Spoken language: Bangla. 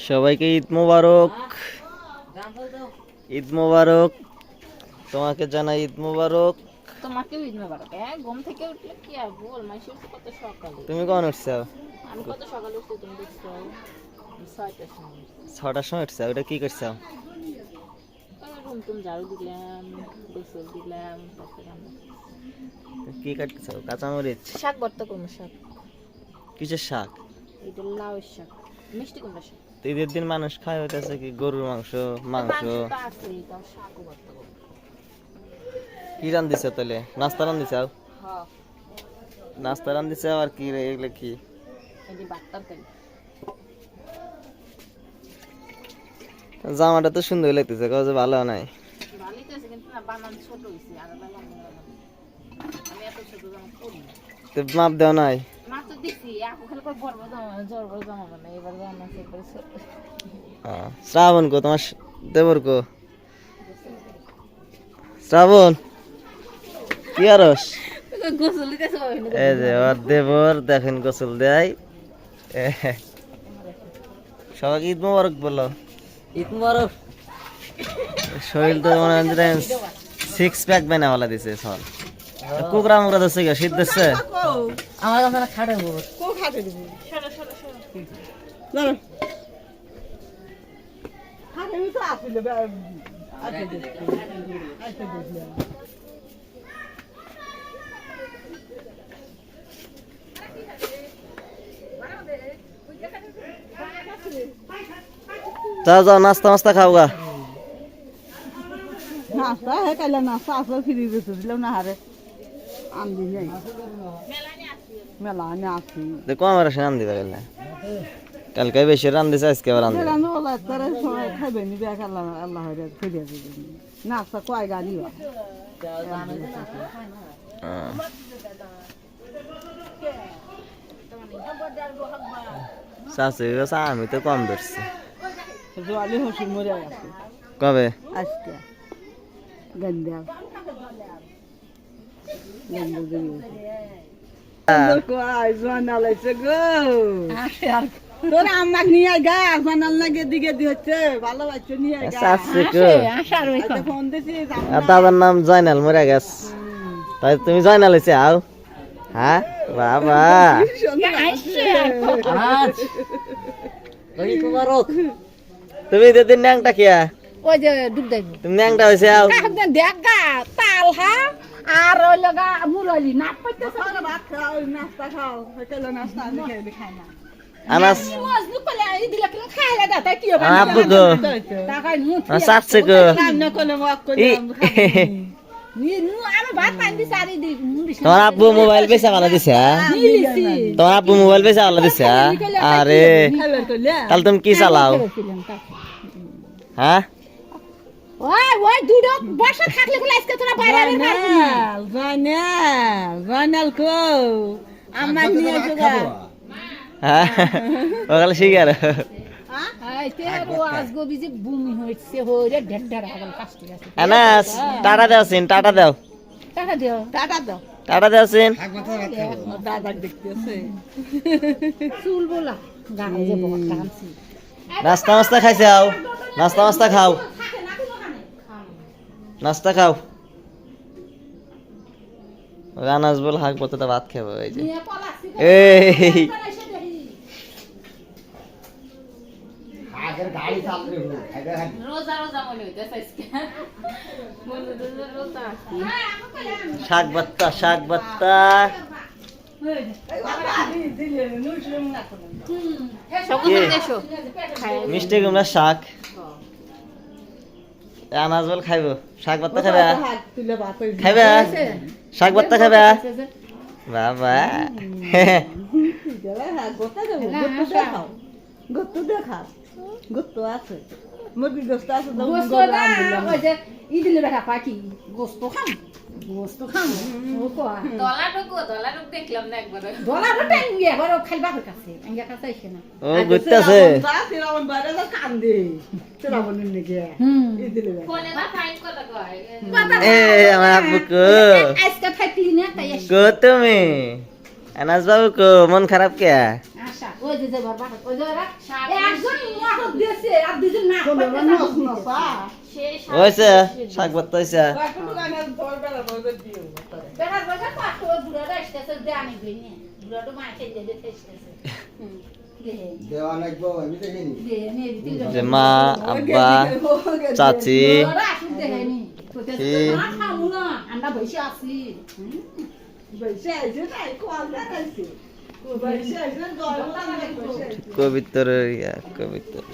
সবাইকে ঈদ মোবারক। ঈদ মোবারক, তোমাকে জানাই ঈদ মোবারক। তোমাকেও ঈদ মোবারক। ঘুম থেকে উঠলে কি আর বল, মাইশে কত সকালে। তুমি কখন উঠছো? আমি কত সকালে উঠছি তুমি দেখছো? 6টার সময়। 6টার সময় উঠছো? ওটা কি করছো? রুম টুম ঝাড়ু দিলাম, গোসল দিলাম, তারপরে কি কাটছো? কাঁচামরিচ? শাক ভর্তা করবো। শাক কিসের শাক? এটা লাউয়ের শাক, মিষ্টি কুমড়া শাক। ঈদের দিন মানুষ খায় হইতেছে কি গরুর মাংস, মাংস। শাকও ভর্তা করবো। কি রান্ধিছ তাহলে? নাস্তা রান্ধিছ? হ্যাঁ, নাস্তা রান্ধিছ আর কি রে এগুলো কি? এই যে বাত্তার তেল। জামাটা তো সুন্দর লাগতেছে, কাজ ভালো নাই। ভালোই তো আছে কিন্তু না, বানান ছোট হইছে। আর আমি এত ছোট জামা পরি না। তো মাপ দেওয়া নাই? মা তো দিছি, আপু খালি করে বড় বড় জামা, জোর বড় জামা বানাই। এবার জামা আছে একবার ছোট। শ্রাবণ কো তোমার দেবর কো? শ্রাবণ কি আরস? গোসল দিতেছে এই যে ওর দেবর দেখেন গোসল দেয়। সবাইকে ঈদ মোবারক বলো। ঈদ মোবারক। শরীর তো মনে হয় 6 প্যাক বানাওয়ালা দিছে সল। কুকরা মুকরা দছে কি শীত দিচ্ছে? আমার কাছে না খাটে বল। কো খাটে দিব? সরো সরো সরো। দাঁড়া। খাটে তো আসলে আচ্ছা দেখি। আচ্ছা দেখি। যাও যাও নাস্তা মাস্তা খাও গা। নাস্তা হে কাইলা নাস্তা আসলে ফিরে গেছে দিলাম না হারে আনদি নাই মেলা আনে আসি দেখো আমার রান দিবা গেলে কালকে বেশি রান দিছে আজকে আবার রান দিবা। রান্না বলা তারা সবাই খাবে নি দেখ আল্লাহ আল্লাহ হরে ফিরে দিবে নাস্তা কয় গাড়ি হয় শাশুড়ি গেছে আমি তো কম ধরছি। জোয়ালি হসি মরে গেছে কবে? আজকে গন্ডা গন্ডা দিয়ে কয় জোয়ানা লাইছে গো তোর আমাক নিয়ে গা জোয়ানাল লাগে দিকে দি হচ্ছে ভালো বাচ্চা নিয়ে গা শাশুড়ি কো আশার ওই আচ্ছা ফোন দিছি আর দাদার নাম জয়নাল মরে গেছে তাই তুমি জয়নাল হইছে আও। হ্যাঁ বাবা ঈদ মোবারক। তুমি ঈদের দিন ন্যাংটা কিয়া? ওই যে ডুব দেব। তুমি ন্যাংটা হইছে আও। দেখ গা তাল হা আর ওই লগা মুরলি না পাইতেছে। ভাত খাও নাস্তা খাও কাইলা নাস্তা আমি খাই না আনাস মজনু কলে এই দিলা কি খাইলা দাও তাই কি হবে? আব্বু গো টাকাই মুঠ সাতছে গো রান্না করলে মক করে নি নু আমি ভাত পানি দি সারি দি মুড়ি তোমার আব্বু মোবাইল বেচা ভালো দিছে? নিলিছি। তোমার আব্বু মোবাইল বেচা ভালো দিছে? আরে খাইবে করলে তাহলে তুমি কি চালাও? হ্যাঁ ওই দুটো বর্ষা থাকলে গুলো আজকে তোরা বাইরে আর পারবি না। জানাল কো আমার নিয়ে যোগা হ্যাঁ ওখানে শিকার আই তেরো আজগো বিজি ভূমি হইছে হইরে ঢেড্ডার আগল কাস্টি আছে। আনাস টাটা দাও সিন টাটা দাও টাকা দিও। টাটা দাও টাটা দাও সিন দাদা দেখতেছে চুল বলা গায়ে যে বহুত টানছি। নাস্তা মাস্তা খাইছে আও নাস্তা মাস্তা খাও নাস্তা খাও আনাস বল হাক বলতে তো ভাত খাবো এই যে নিয়ে পলাছি এই রোজা রোজা মনে হইতেছে আজকে মনে হইতেছে রোজা আছি। শাক ভর্তা শাক ভর্তা সবুজ দেশো মিষ্টি কুমড়া শাক আনাজ বল খাইব শাক ভর্তা খাবে খাইবে শাক ভর্তা খাবে বাবা গত্তু দেখা গত্তু আছে মুরগি গোস্ত আছে গোস্ত না ওই যে ইদিলে বেটা পাকি গোস্ত খাম গোস্ত খাম ও কো দলাটুকু দেখলাম না একবার দলাটুকু টাঙ্গিয়ে একবার খালি বাপের কাছে আঙ্গা কাছে আইছে না ও ঘুরতেছে রাবণ বাইরে তো কান্দে রাবণের নাকি ইদিলে কোনে না ফাইন কথা কয় এ আমার আব্বু কো আজকে থাকলি না তাই কো তুমি আনাজ বাবু কো মন খারাপ কে আশা ওই ওই যে বাবা ওই যে ওরা একজন মটর দিয়েছে আর দুজন না হয়েছে শাক ভাত হয়েছে বেড়ার বাজার পাঁচশো বুড়াটা এসেছে জানি বেনি বুড়াটা মা খেয়ে যেতে এসেছে যে মা আব্বা চাচি আমরা বসে আছি কবিতর কবিতর